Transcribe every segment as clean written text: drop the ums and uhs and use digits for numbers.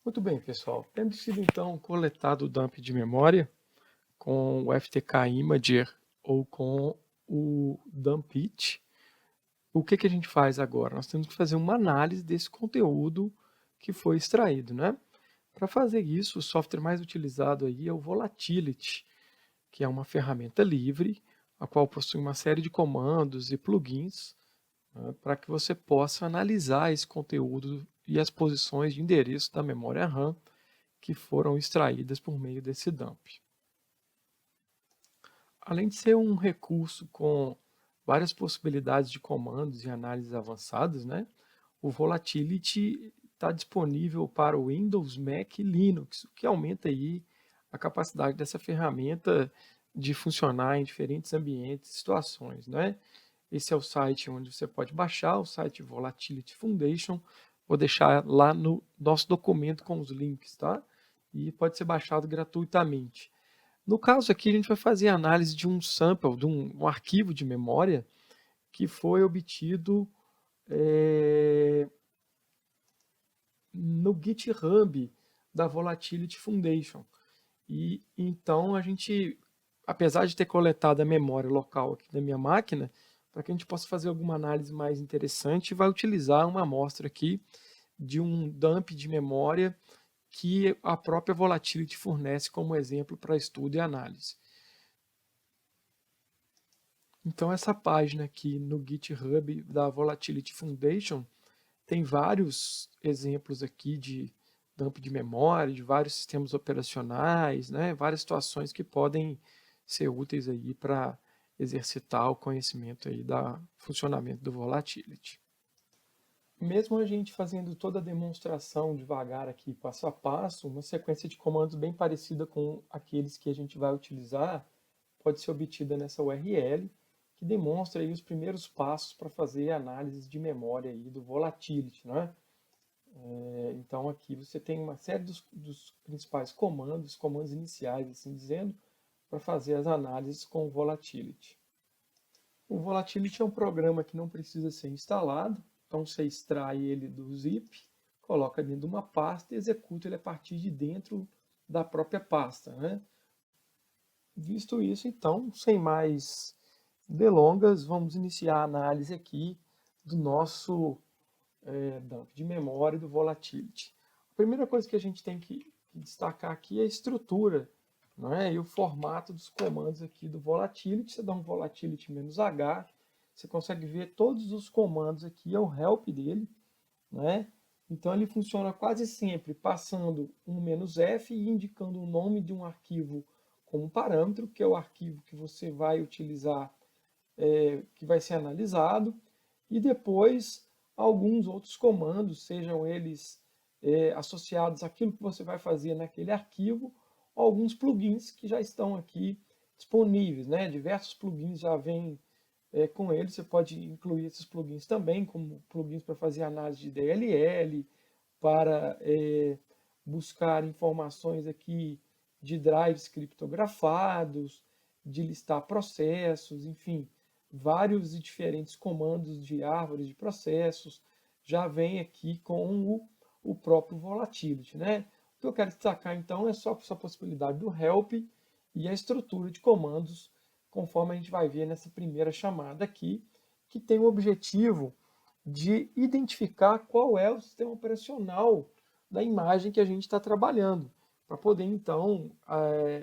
Muito bem, pessoal. Tendo sido então coletado o dump de memória com o FTK Imager ou com o Dumpit, o que a gente faz agora? Nós temos que fazer uma análise desse conteúdo que foi extraído, né? Para fazer isso, o software mais utilizado aí é o Volatility, que é uma ferramenta livre, a qual possui uma série de comandos e plugins, né, para que você possa analisar esse conteúdo e as posições de endereço da memória RAM que foram extraídas por meio desse dump. Além de ser um recurso com várias possibilidades de comandos e análises avançadas, né, o Volatility está disponível para o Windows, Mac e Linux, o que aumenta aí a capacidade dessa ferramenta de funcionar em diferentes ambientes e situações, né? Esse é o site onde você pode baixar, o site Volatility Foundation. Vou deixar lá no nosso documento com os links, tá? E pode ser baixado gratuitamente. No caso aqui, a gente vai fazer a análise de um sample, de um arquivo de memória que foi obtido no GitHub da Volatility Foundation. E então a gente, apesar de ter coletado a memória local aqui da minha máquina, para que a gente possa fazer alguma análise mais interessante, vai utilizar uma amostra aqui de um dump de memória que a própria Volatility fornece como exemplo para estudo e análise. Então essa página aqui no GitHub da Volatility Foundation tem vários exemplos aqui de dump de memória, de vários sistemas operacionais, né? Várias situações que podem ser úteis aí para exercitar o conhecimento aí da funcionamento do Volatility. Mesmo a gente fazendo toda a demonstração devagar aqui, passo a passo, uma sequência de comandos bem parecida com aqueles que a gente vai utilizar pode ser obtida nessa URL, que demonstra aí os primeiros passos para fazer a análise de memória aí do Volatility, né? Então aqui você tem uma série dos principais comandos iniciais, assim dizendo, para fazer as análises com o Volatility. O Volatility é um programa que não precisa ser instalado, então você extrai ele do zip, coloca dentro de uma pasta e executa ele a partir de dentro da própria pasta, né? Visto isso, então, sem mais delongas, vamos iniciar a análise aqui do nosso dump de memória do Volatility. A primeira coisa que a gente tem que destacar aqui é a estrutura, não é? E o formato dos comandos aqui do Volatility. Você dá um Volatility "-h", você consegue ver todos os comandos aqui, é o help dele, né? Então ele funciona quase sempre passando um "-f" e indicando o nome de um arquivo como parâmetro, que é o arquivo que você vai utilizar, que vai ser analisado, e depois alguns outros comandos, sejam eles associados àquilo que você vai fazer naquele arquivo, ou alguns plugins que já estão aqui disponíveis, né? Diversos plugins já vêm com ele, você pode incluir esses plugins também, como plugins para fazer análise de DLL, para buscar informações aqui de drives criptografados, de listar processos, enfim, vários e diferentes comandos de árvores de processos, já vem aqui com o próprio Volatility, né? O que eu quero destacar então é só essa possibilidade do help e a estrutura de comandos, conforme a gente vai ver nessa primeira chamada aqui, que tem o objetivo de identificar qual é o sistema operacional da imagem que a gente está trabalhando, para poder então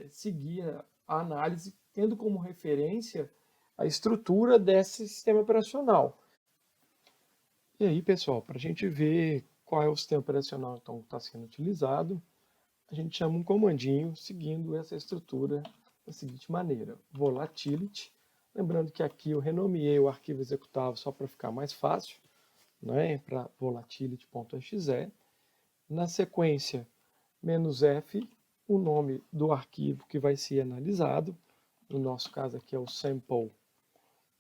seguir a análise tendo como referência a estrutura desse sistema operacional. E aí, pessoal, para a gente ver qual é o sistema operacional então, que está sendo utilizado, a gente chama um comandinho seguindo essa estrutura da seguinte maneira: volatility. Lembrando que aqui eu renomeei o arquivo executável só para ficar mais fácil, né, para volatility.exe. Na sequência, "-f", o nome do arquivo que vai ser analisado, no nosso caso aqui é o sample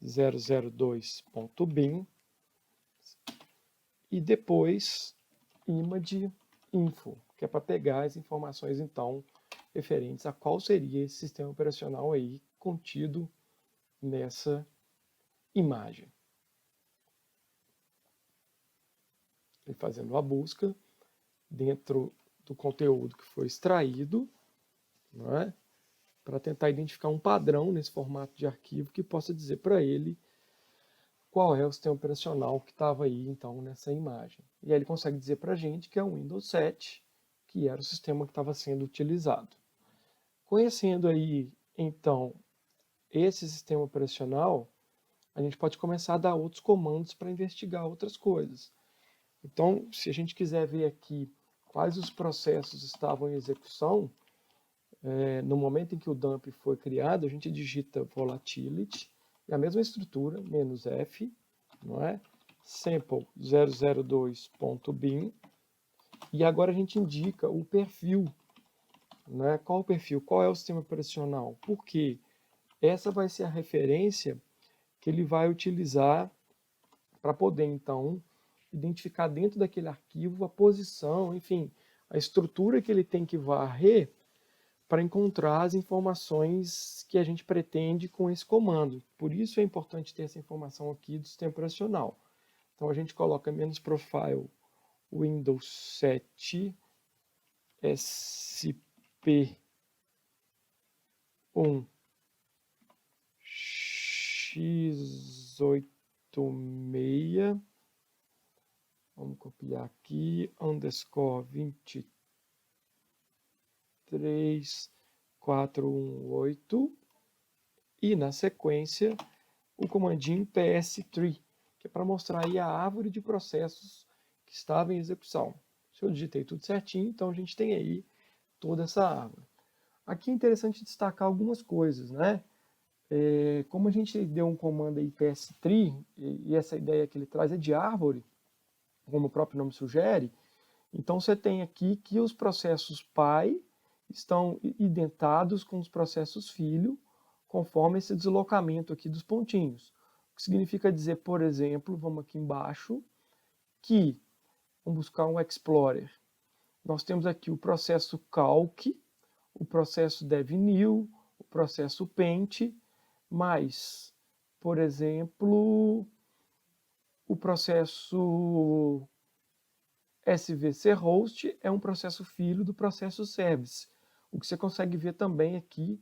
002.bin, e depois image info, que é para pegar as informações então referentes a qual seria esse sistema operacional aí contido nessa imagem. E fazendo a busca dentro do conteúdo que foi extraído, não é? Para tentar identificar um padrão nesse formato de arquivo que possa dizer para ele qual é o sistema operacional que estava aí, então, nessa imagem. E aí ele consegue dizer para a gente que é o Windows 7, que era o sistema que estava sendo utilizado. Conhecendo aí, então, esse sistema operacional, a gente pode começar a dar outros comandos para investigar outras coisas. Então, se a gente quiser ver aqui quais os processos estavam em execução, no momento em que o dump foi criado, a gente digita volatility, e a mesma estrutura, "-f", não é? Sample 002.bin, e agora a gente indica o perfil, né? Qual o perfil? Qual é o sistema operacional? Porque essa vai ser a referência que ele vai utilizar para poder, então, identificar dentro daquele arquivo a posição, enfim, a estrutura que ele tem que varrer para encontrar as informações que a gente pretende com esse comando. Por isso é importante ter essa informação aqui do sistema operacional. Então a gente coloca "-profile Windows 7 SP1 x86, vamos copiar aqui, _23418, e na sequência o comandinho PS3, que é para mostrar aí a árvore de processos que estava em execução. Se eu digitei tudo certinho, então a gente tem aí toda essa árvore. Aqui é interessante destacar algumas coisas, né? Como a gente deu um comando aí PS3, e essa ideia que ele traz é de árvore, como o próprio nome sugere, então você tem aqui que os processos pai estão identados com os processos filho, conforme esse deslocamento aqui dos pontinhos. O que significa dizer, por exemplo, vamos aqui embaixo, que, vamos buscar um Explorer, nós temos aqui o processo calc, o processo devnew, o processo paint, mais, por exemplo, o processo SVC host é um processo filho do processo service, o que você consegue ver também aqui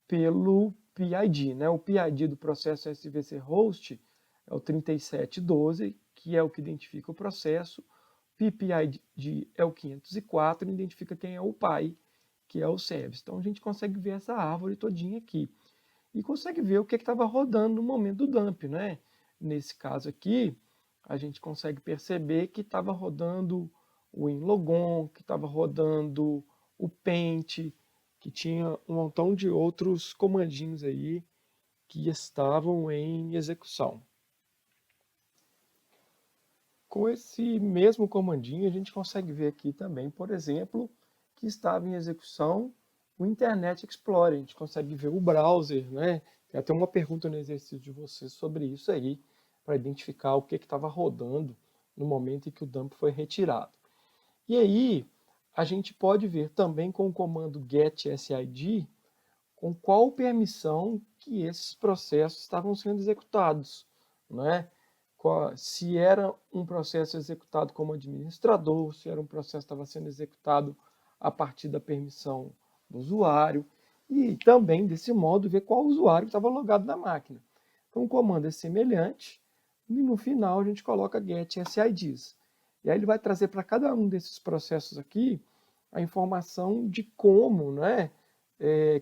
pelo PID, né? O PID do processo SVC host é o 3712, que é o que identifica o processo. PPID é o 504, identifica quem é o pai, que é o service. Então a gente consegue ver essa árvore todinha aqui. E consegue ver o que estava rodando no momento do dump, né? Nesse caso aqui, a gente consegue perceber que estava rodando o Inlogon, que estava rodando o Paint, que tinha um montão de outros comandinhos aí que estavam em execução. Com esse mesmo comandinho, a gente consegue ver aqui também, por exemplo, que estava em execução o Internet Explorer. A gente consegue ver o browser, né? Tem até uma pergunta no exercício de vocês sobre isso aí, para identificar o que estava rodando no momento em que o dump foi retirado. E aí, a gente pode ver também com o comando getSID com qual permissão que esses processos estavam sendo executados, né? Se era um processo executado como administrador, se era um processo que estava sendo executado a partir da permissão do usuário, e também, desse modo, ver qual usuário estava logado na máquina. Então, o comando é semelhante, e no final a gente coloca getSIDs. E aí ele vai trazer para cada um desses processos aqui a informação de como, né,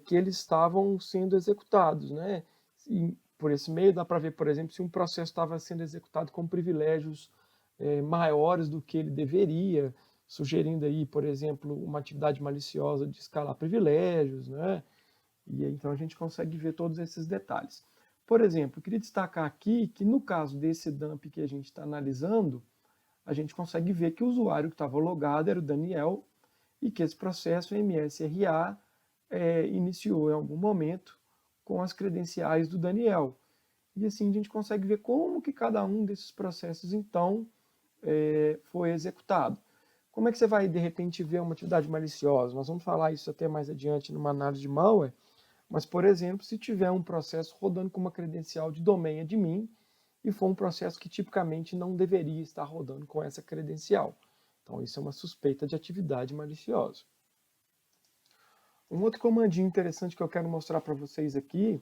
que eles estavam sendo executados, né? E por esse meio dá para ver, por exemplo, se um processo estava sendo executado com privilégios maiores do que ele deveria, sugerindo aí, por exemplo, uma atividade maliciosa de escalar privilégios, né? E então a gente consegue ver todos esses detalhes. Por exemplo, eu queria destacar aqui que no caso desse dump que a gente está analisando, a gente consegue ver que o usuário que estava logado era o Daniel e que esse processo MSRA iniciou em algum momento com as credenciais do Daniel. E assim a gente consegue ver como que cada um desses processos, então, foi executado. Como é que você vai, de repente, ver uma atividade maliciosa? Nós vamos falar isso até mais adiante numa análise de malware, mas, por exemplo, se tiver um processo rodando com uma credencial de domain admin e for um processo que tipicamente não deveria estar rodando com essa credencial. Então, isso é uma suspeita de atividade maliciosa. Um outro comandinho interessante que eu quero mostrar para vocês aqui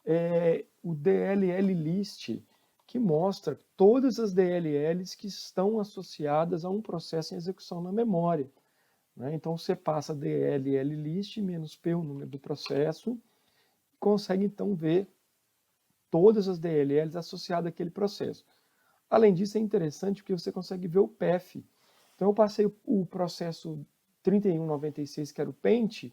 é o DLL list, que mostra todas as DLLs que estão associadas a um processo em execução na memória. Né? Então, você passa DLL list menos P, o número do processo, e consegue, então, ver todas as DLLs associadas àquele processo. Além disso, é interessante porque você consegue ver o path. Então, eu passei o processo 3196, que era o Paint,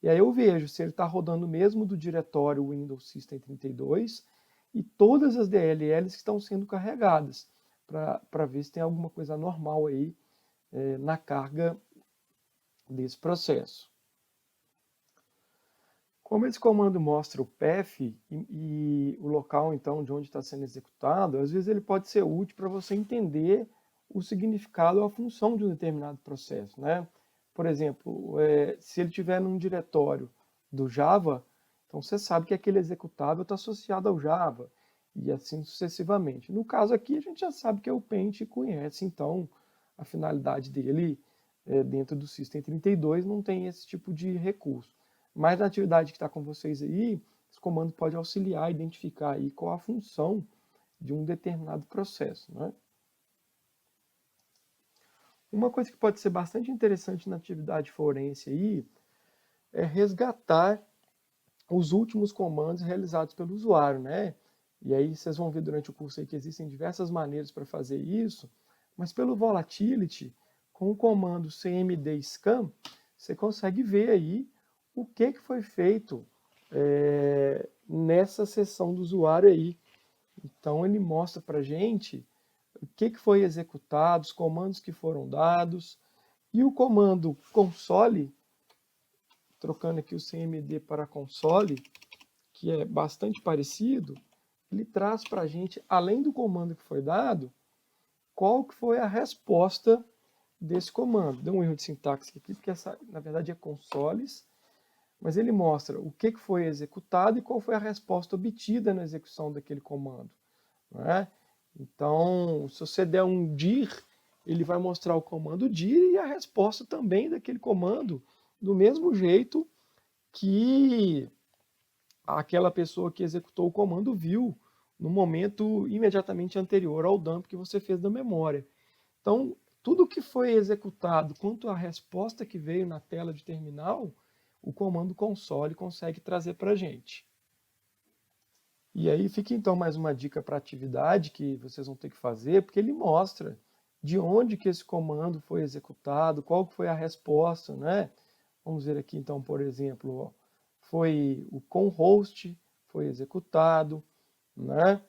e aí eu vejo se ele está rodando mesmo do diretório Windows System 32 e todas as DLLs que estão sendo carregadas, para ver se tem alguma coisa anormal aí na carga desse processo. Como esse comando mostra o path e o local então de onde está sendo executado, às vezes ele pode ser útil para você entender o significado ou a função de um determinado processo, né? Por exemplo, se ele estiver num diretório do Java, então você sabe que aquele executável está associado ao Java e assim sucessivamente. No caso aqui, a gente já sabe que é o Paint e conhece então a finalidade dele dentro do System 32, não tem esse tipo de recurso. Mas na atividade que está com vocês aí, esse comando pode auxiliar a identificar aí qual a função de um determinado processo, né? Uma coisa que pode ser bastante interessante na atividade forense aí é resgatar os últimos comandos realizados pelo usuário, né? E aí vocês vão ver durante o curso aí que existem diversas maneiras para fazer isso, mas pelo Volatility, com o comando cmd scan, você consegue ver aí o que foi feito nessa sessão do usuário aí. Então ele mostra para a gente o que foi executado, os comandos que foram dados, e o comando console, trocando aqui o cmd para console, que é bastante parecido, ele traz para a gente, além do comando que foi dado, qual que foi a resposta desse comando. Deu um erro de sintaxe aqui, porque essa, na verdade, é consoles, mas ele mostra o que foi executado e qual foi a resposta obtida na execução daquele comando. Não é? Então, se você der um dir, ele vai mostrar o comando dir e a resposta também daquele comando, do mesmo jeito que aquela pessoa que executou o comando viu no momento imediatamente anterior ao dump que você fez da memória. Então, tudo que foi executado quanto à resposta que veio na tela de terminal, o comando console consegue trazer para a gente. E aí fica então mais uma dica para a atividade que vocês vão ter que fazer, porque ele mostra de onde que esse comando foi executado, qual foi a resposta, né? Vamos ver aqui então, por exemplo, ó, foi o conhost, foi executado, né?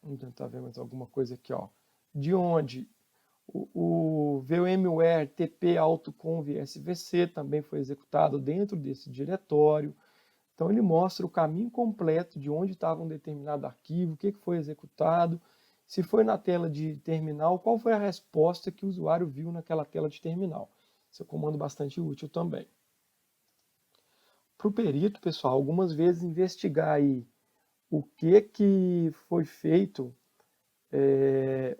Vamos tentar ver mais alguma coisa aqui, ó. De onde o VMware TP autoconv SVC também foi executado dentro desse diretório. Então ele mostra o caminho completo de onde estava um determinado arquivo, o que foi executado, se foi na tela de terminal, qual foi a resposta que o usuário viu naquela tela de terminal. Esse é um comando bastante útil também. Para o perito, pessoal, algumas vezes investigar aí o que foi feito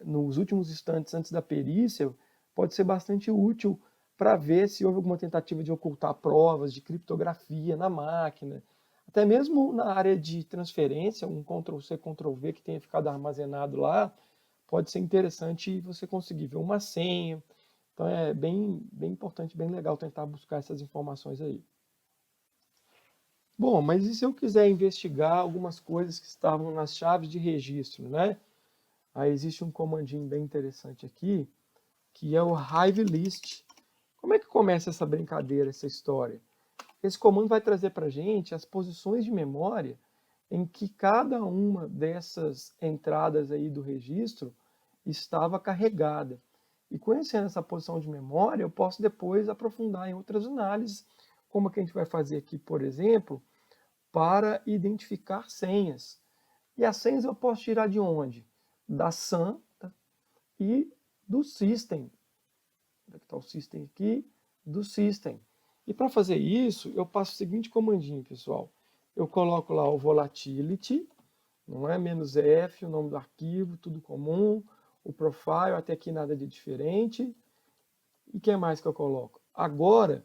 nos últimos instantes antes da perícia pode ser bastante útil para ver se houve alguma tentativa de ocultar provas de criptografia na máquina. Até mesmo na área de transferência, um Ctrl+C, Ctrl+V que tenha ficado armazenado lá, pode ser interessante você conseguir ver uma senha. Então é bem importante, bem legal tentar buscar essas informações aí. Bom, mas e se eu quiser investigar algumas coisas que estavam nas chaves de registro, né? Aí existe um comandinho bem interessante aqui, que é o hive list. Como é que começa essa brincadeira, essa história? Esse comando vai trazer para a gente as posições de memória em que cada uma dessas entradas aí do registro estava carregada. E conhecendo essa posição de memória, eu posso depois aprofundar em outras análises, como a que a gente vai fazer aqui, por exemplo, para identificar senhas. E as senhas eu posso tirar de onde? Da SAM e do System. Onde é que está o System aqui? Do System. E para fazer isso, eu passo o seguinte comandinho, pessoal. Eu coloco lá o volatility, não é? -F, o nome do arquivo, tudo comum, o profile, até aqui nada de diferente. E o que mais que eu coloco? Agora,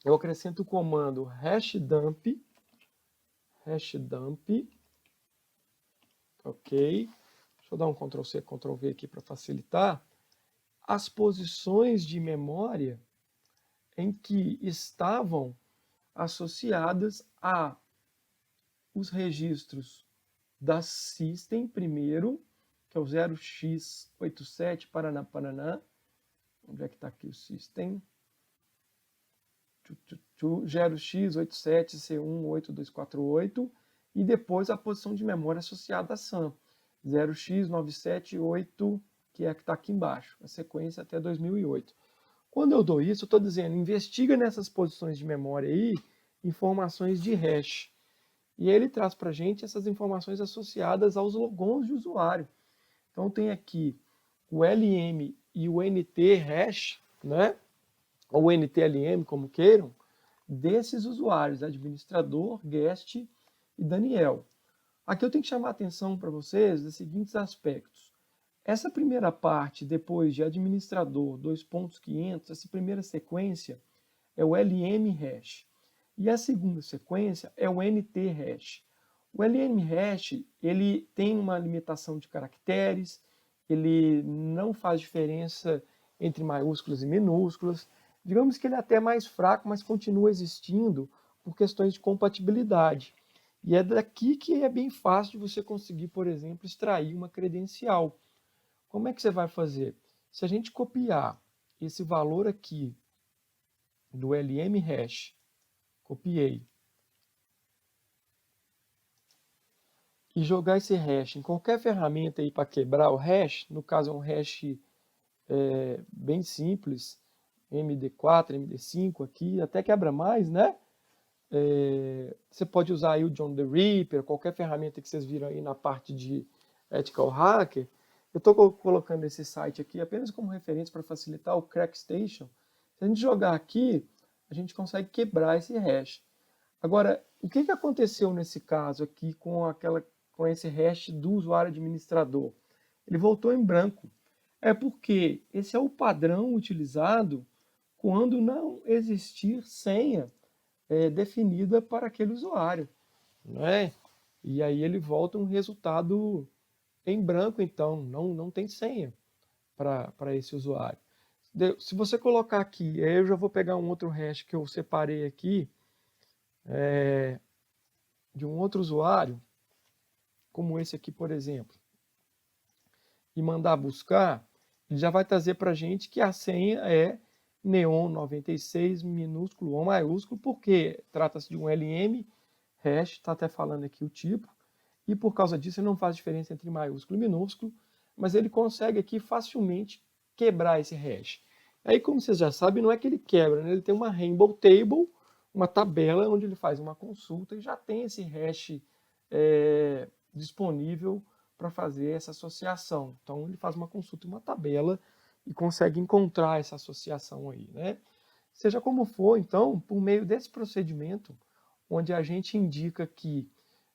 eu acrescento o comando hashdump, ok? Deixa eu dar um Ctrl+C, Ctrl+V aqui para facilitar. As posições de memória em que estavam associadas a os registros da System primeiro, que é o 0x87 Paraná, Paraná. Onde é que está aqui o System? 0x87C18248 e depois a posição de memória associada à SAM, 0x978, que é a que está aqui embaixo, a sequência até 2008. Quando eu dou isso, eu estou dizendo, investiga nessas posições de memória aí informações de hash. E ele traz para a gente essas informações associadas aos logons de usuário. Então tem aqui o LM e o NT hash, né? Ou NTLM, como queiram, desses usuários, administrador, guest e Daniel. Aqui eu tenho que chamar a atenção para vocês dos seguintes aspectos. Essa primeira parte, depois de administrador, 2.500, essa primeira sequência é o LM hash. E a segunda sequência é o NT hash. O LM hash, ele tem uma limitação de caracteres, ele não faz diferença entre maiúsculas e minúsculas. Digamos que ele é até mais fraco, mas continua existindo por questões de compatibilidade. E é daqui que é bem fácil de você conseguir, por exemplo, extrair uma credencial. Como é que você vai fazer? Se a gente copiar esse valor aqui do LM hash, copiei, e jogar esse hash em qualquer ferramenta aí para quebrar o hash, no caso é um hash bem simples, MD4, MD5 aqui, até quebra mais, né? Você pode usar aí o John the Ripper, qualquer ferramenta que vocês viram aí na parte de Ethical Hacker. Eu estou colocando esse site aqui apenas como referência para facilitar o CrackStation. Se a gente jogar aqui, a gente consegue quebrar esse hash. Agora, o que aconteceu nesse caso aqui com esse hash do usuário administrador? Ele voltou em branco. É porque esse é o padrão utilizado quando não existir senha definida para aquele usuário, não é? E aí ele volta um resultado em branco, então, não tem senha para esse usuário. Se você colocar aqui, eu já vou pegar um outro hash que eu separei aqui, de um outro usuário, como esse aqui, por exemplo, e mandar buscar, ele já vai trazer para a gente que a senha é neon96 minúsculo ou maiúsculo, porque trata-se de um LM hash, está até falando aqui o tipo, e por causa disso ele não faz diferença entre maiúsculo e minúsculo, mas ele consegue aqui facilmente quebrar esse hash. Aí, como vocês já sabem, não é que ele quebra, né? Ele tem uma Rainbow Table, uma tabela onde ele faz uma consulta e já tem esse hash disponível para fazer essa associação. Então ele faz uma consulta em uma tabela e consegue encontrar essa associação aí, né? Seja como for, então, por meio desse procedimento, onde a gente indica que,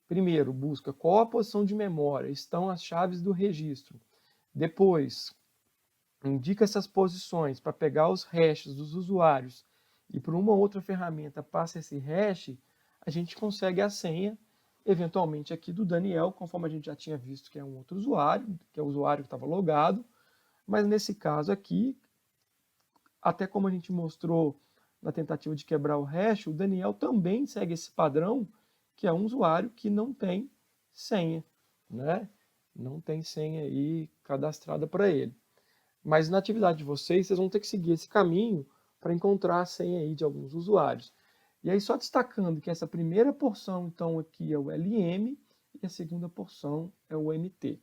primeiro, busca qual a posição de memória estão as chaves do registro, depois, indica essas posições para pegar os hashes dos usuários e por uma outra ferramenta passa esse hash, a gente consegue a senha, eventualmente aqui do Daniel, conforme a gente já tinha visto que é um outro usuário, que é o usuário que estava logado, mas nesse caso aqui, até como a gente mostrou na tentativa de quebrar o hash, o Daniel também segue esse padrão, que é um usuário que não tem senha, né? Não tem senha aí cadastrada para ele. Mas na atividade de vocês vão ter que seguir esse caminho para encontrar a senha aí de alguns usuários. E aí só destacando que essa primeira porção, então, aqui é o LM e a segunda porção é o NT.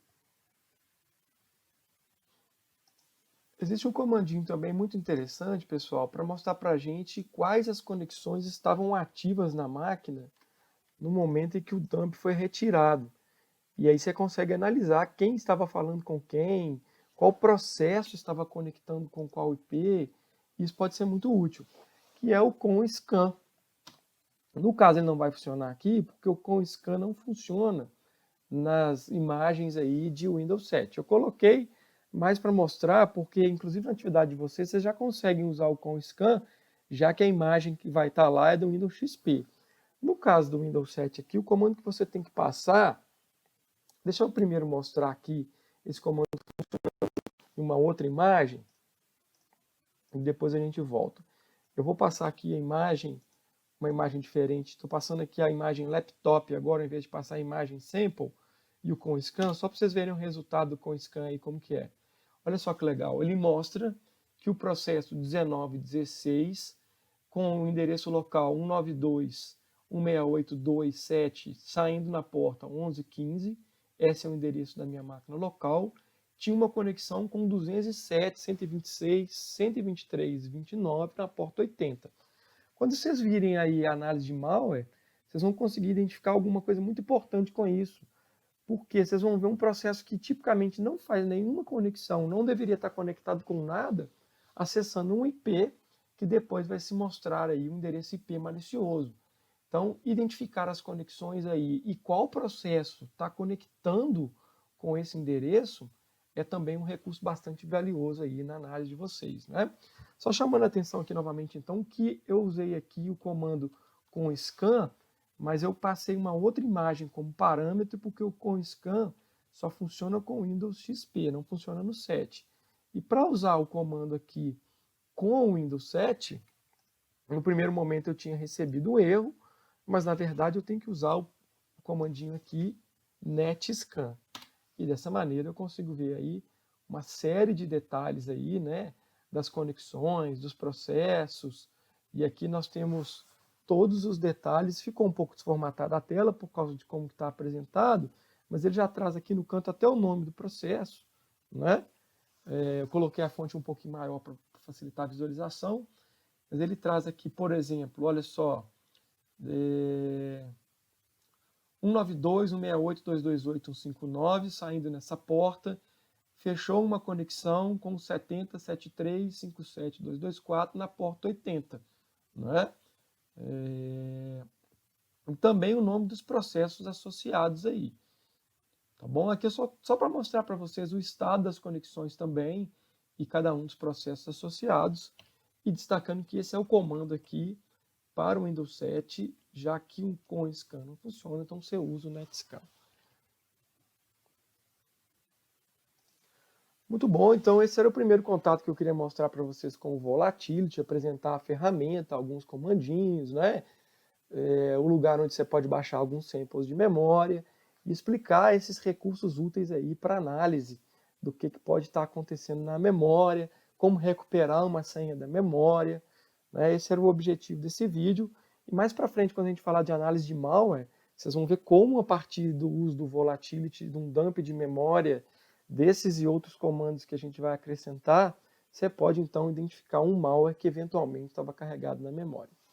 Existe um comandinho também muito interessante, pessoal, para mostrar para a gente quais as conexões estavam ativas na máquina no momento em que o dump foi retirado. E aí você consegue analisar quem estava falando com quem, qual processo estava conectando com qual IP. Isso pode ser muito útil, que é o com-scan. No caso ele não vai funcionar aqui, porque o com-scan não funciona nas imagens aí de Windows 7. Eu coloquei mas para mostrar, porque inclusive na atividade de vocês já conseguem usar o ConScan, já que a imagem que vai estar lá é do Windows XP. No caso do Windows 7 aqui, o comando que você tem que passar, deixa eu primeiro mostrar aqui esse comando em uma outra imagem, e depois a gente volta. Eu vou passar aqui a imagem, uma imagem diferente, estou passando aqui a imagem laptop agora, em vez de passar a imagem sample e o ConScan, só para vocês verem o resultado do ConScan aí, como que é. Olha só que legal, ele mostra que o processo 1916, com o endereço local 192.168.2.7, saindo na porta 1115, esse é o endereço da minha máquina local, tinha uma conexão com 207, 126, 123, 29 na porta 80. Quando vocês virem aí a análise de malware, vocês vão conseguir identificar alguma coisa muito importante com isso. Porque vocês vão ver um processo que tipicamente não faz nenhuma conexão, não deveria estar conectado com nada, acessando um IP que depois vai se mostrar aí um endereço IP malicioso. Então, identificar as conexões aí e qual processo está conectando com esse endereço é também um recurso bastante valioso aí na análise de vocês, né? Só chamando a atenção aqui novamente, então, que eu usei aqui o comando com scan, mas eu passei uma outra imagem como parâmetro, porque o ConScan só funciona com Windows XP, não funciona no 7. E para usar o comando aqui com o Windows 7, no primeiro momento eu tinha recebido o erro, mas na verdade eu tenho que usar o comandinho aqui, netscan. E dessa maneira eu consigo ver aí uma série de detalhes aí, né, das conexões, dos processos, e aqui nós temos todos os detalhes. Ficou um pouco desformatada a tela por causa de como está apresentado, mas ele já traz aqui no canto até o nome do processo, né? Eu coloquei a fonte um pouquinho maior para facilitar a visualização, mas ele traz aqui, por exemplo, olha só, 192.168.228.159, saindo nessa porta, fechou uma conexão com 70.73.57.224 na porta 80, né? E também o nome dos processos associados aí, tá bom? Aqui é só para mostrar para vocês o estado das conexões também e cada um dos processos associados, e destacando que esse é o comando aqui para o Windows 7, já que o ConScan não funciona, então você usa o netscan. Muito bom, então esse era o primeiro contato que eu queria mostrar para vocês com o Volatility, apresentar a ferramenta, alguns comandinhos, né? O lugar onde você pode baixar alguns samples de memória e explicar esses recursos úteis aí para análise do que pode estar acontecendo na memória, como recuperar uma senha da memória, né? Esse era o objetivo desse vídeo. E mais para frente, quando a gente falar de análise de malware, vocês vão ver como, a partir do uso do Volatility, de um dump de memória, desses e outros comandos que a gente vai acrescentar, você pode então identificar um malware que eventualmente estava carregado na memória.